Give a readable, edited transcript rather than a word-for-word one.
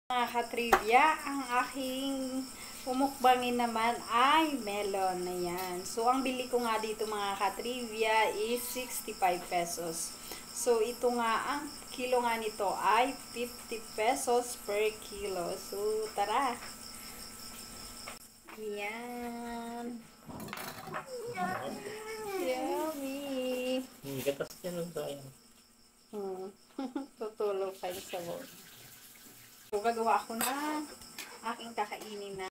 Mga katrivia, ang aking umukbangin naman ay melon na yan. So, ang bili ko nga dito mga katrivia is 65 pesos. So, ito nga, ang kilo nga nito ay 50 pesos per kilo. So, tara! Yan! Yummy! Gatas niya nun sa ayan. Tutulog kayo sa loob. So, gagawa ako na aking kakainin na.